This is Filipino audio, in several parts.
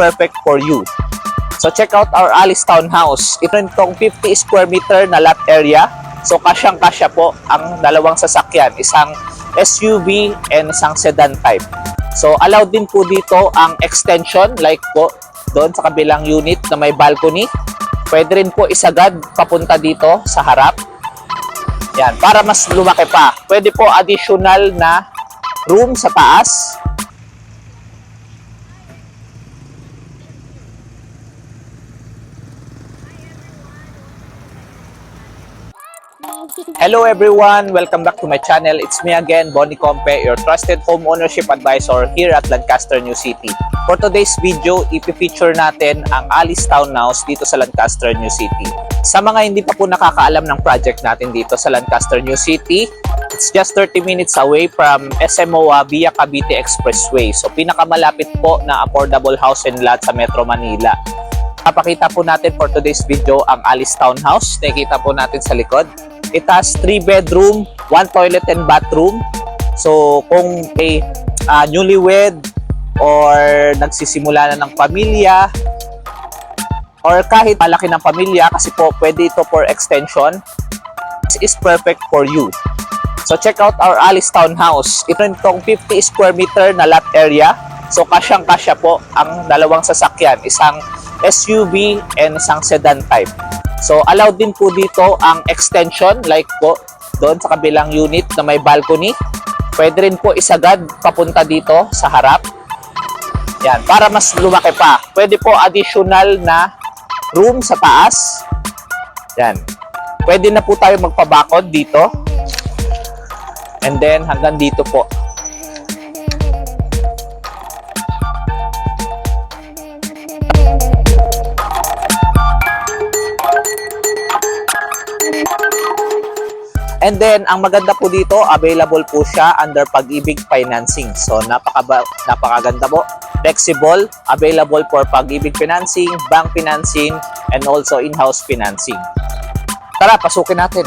perfect for you. So check out our Alice Townhouse. Ito itong 50 square meter na lot area. So kasyang-kasya po ang dalawang sasakyan, isang SUV and isang sedan type. So allowed din po dito ang extension like po doon sa kabilang unit na may balcony. Pwede rin po isagad papunta dito sa harap. Yan, para mas lumaki pa. Pwede po additional na room sa taas. Hello everyone! Welcome back to my channel. It's me again, Bonnie Compe, your trusted home ownership advisor here at Lancaster, New City. For today's video, ipifeature natin ang Alice Townhouse dito sa Lancaster, New City. Sa mga hindi pa po nakakaalam ng project natin dito sa Lancaster, New City, it's just 30 minutes away from SMOA via Cavite Expressway. So pinakamalapit po na affordable house and lot sa Metro Manila. Papakita po natin for today's video ang Alice Townhouse. Nakikita po natin sa likod. It has 3 bedroom, 1 toilet and bathroom. So kung may newlywed or nagsisimula na ng pamilya or kahit malaki ng pamilya, kasi po pwede ito for extension, this is perfect for you. So check out our Alice Townhouse. Ito itong 50 square meter na lot area. So kasyang-kasya po ang dalawang sasakyan, isang SUV and isang sedan type. So allowed din po dito ang extension like po doon sa kabilang unit na may balcony. Pwede rin po isagad papunta dito sa harap. Yan, para mas lumaki pa. Pwede po additional na room sa taas. Yan. Pwede na po tayo magpabakod dito. And then hanggang dito po. And then, ang maganda po dito, available po siya under Pag-ibig Financing. So, napakaganda po. Flexible, available for Pag-ibig Financing, bank financing, and also in-house financing. Tara, pasukin natin.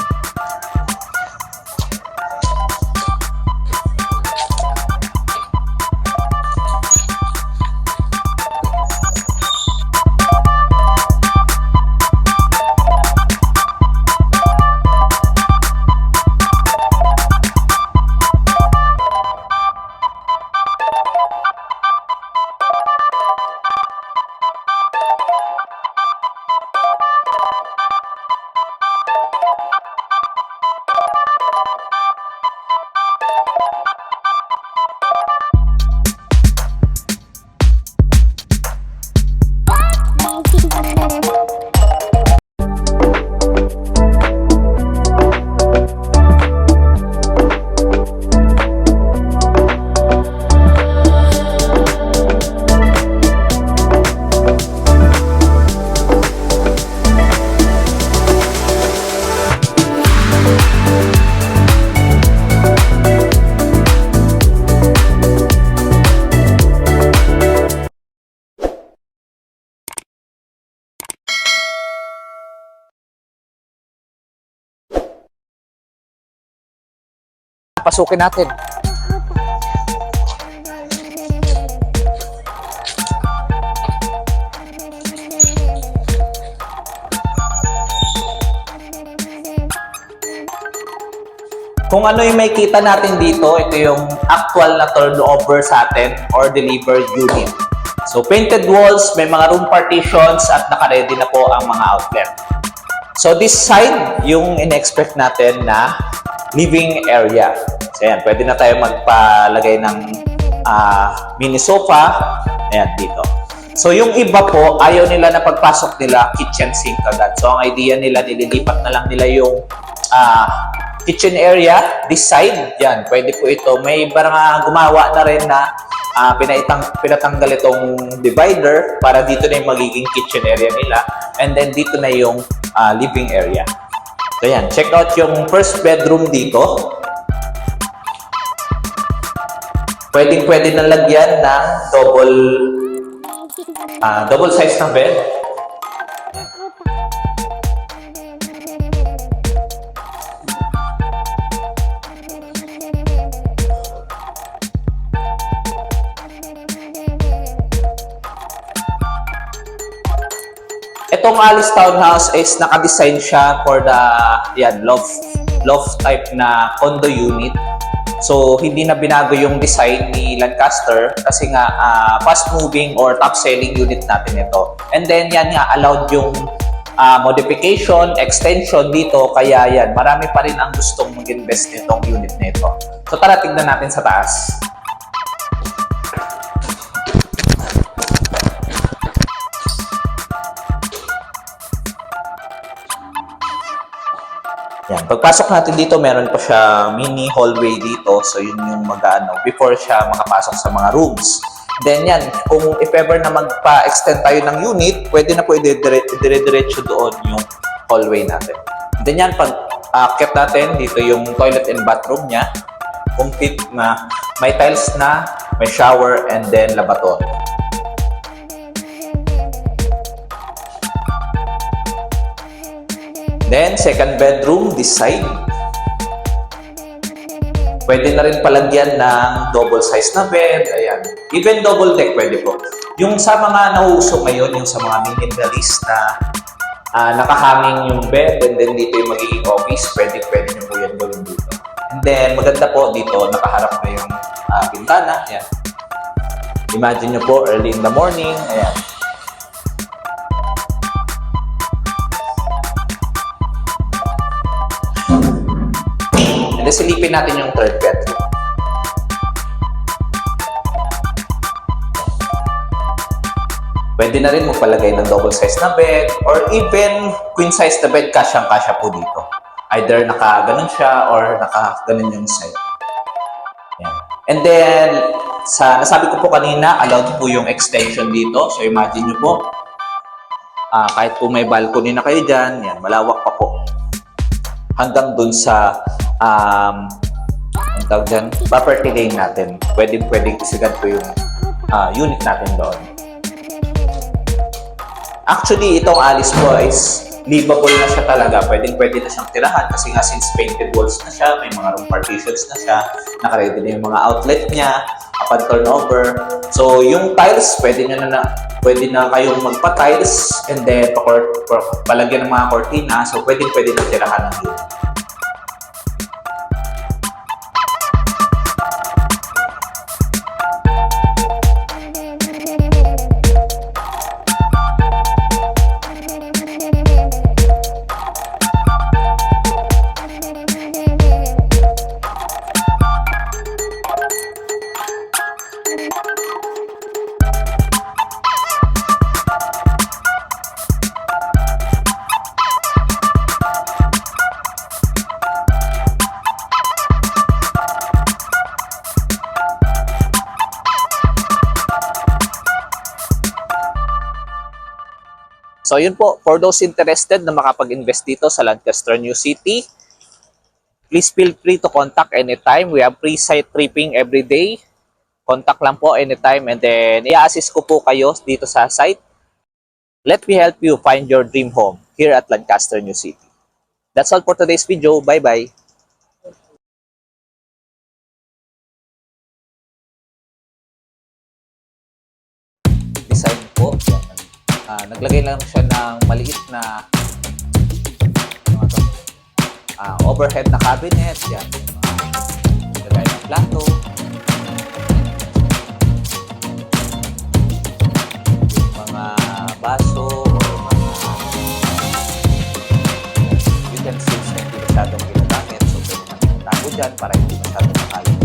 Pasukin natin. Kung ano yung may kita natin dito, ito yung actual na turnover sa atin or delivered unit. So painted walls, may mga room partitions at naka-ready na po ang mga outlet. So this side, yung in-expect natin na living area. So yan, pwede na tayo magpalagay ng mini sofa. Ayan, dito. So yung iba po, ayaw nila na pagpasok nila kitchen sink agad. So ang idea nila, nililipat na lang nila yung kitchen area, this side. Yan, pwede po ito. May parang gumawa na rin na pinatanggal itong divider para dito na yung magiging kitchen area nila. And then dito na yung living area. So yan, check out yung first bedroom dito. Pwede na lagyan ng double size na bed. Itong Alice Townhouse is naka-design siya for the loft type na condo unit. So, hindi na binago yung design ni Lancaster kasi nga fast-moving or top-selling unit natin ito. And then, yan nga, allowed yung modification, extension dito. Kaya yan, marami pa rin ang gustong mag-invest nitong unit na ito. So, tara, tignan natin sa taas. Yan. Pagpasok natin dito, meron pa siya mini hallway dito. So, yun yung before siya makapasok sa mga rooms. Then yan, kung if ever na magpa-extend tayo ng unit, pwede na po dire-diretso doon yung hallway natin. Then yan, pag akit natin, dito yung toilet and bathroom niya. Complete na, may tiles na, may shower, and then lavatory. Then, second bedroom, this side. Pwede na rin palagyan ng double size na bed. Ayan. Even double deck, pwede po. Yung sa mga nauuso ngayon, yung sa mga minimalist na nakahanging yung bed, and then dito yung magiging office, pwede nyo po yan gawin dito. And then, maganda po dito, nakaharap na yung bintana. Ayan. Imagine nyo po, early in the morning. Ayan. And then, silipin natin yung third bedroom. Pwede na rin magpalagay ng double size na bed or even queen size na bed, kasyang-kasya po dito. Either naka-ganon siya or naka-ganon yung side. Yan. And then, nasabi ko po kanina, allowed po yung extension dito. So, imagine nyo po, kahit po may balcony na kayo dyan, yan, malawak pa po. Hanggang dun sa ang tawag dyan, property lane natin. Pwedeng isigan po yung unit natin doon. Actually, itong Alice po is livable na siya talaga. Pwede na siyang tirahan kasi nga since painted walls na siya, may mga room partitions na siya, naka-ready na yung mga outlet niya, upon turnover. So, yung tiles, pwede na kayong magpa-tiles and then palagyan ng mga cortina. So, pwede na tirahan ng unit. So yun po, for those interested na makapag-invest dito sa Lancaster New City, please feel free to contact anytime. We have free site tripping every day. Contact lang po anytime and then i-assist ko po kayo dito sa site. Let me help you find your dream home here at Lancaster New City. That's all for today's video. Bye-bye. Design po. Naglagay lang siya ng maliit na overhead na cabinet. Yan. Naglagay ng plato. Mga baso or mga utensils na hindi masyadong ginagamit. So, pwede natin tago dyan para hindi masyadong makalit.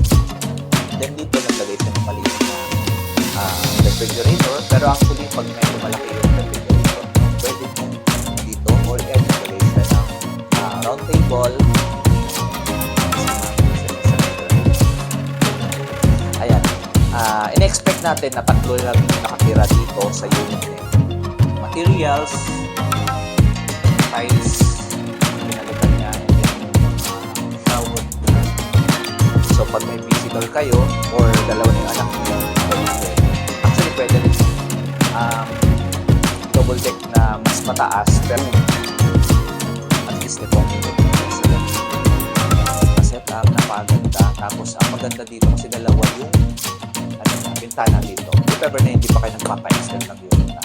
Then dito naglagay siya ng maliit na refrigerator. Pero actually, pag medyo malaki yung refrigerator, pwede nyo dito or naglagay siya ng round table. Ayan. In-expect natin na tatlo lang yung nakatira dito sa unit na ito. Materials, tiles, pinalitan niya, and then shower. So, pag may physical kayo or dalawa na yung anak niyo, actually pwede rin double deck na mas mataas, pero at least itong unit setup, napaganda. Tapos ang maganda dito kasi dalawa yung bintana dito. If ever na hindi pa kayo nagpapa-extend ng unit na.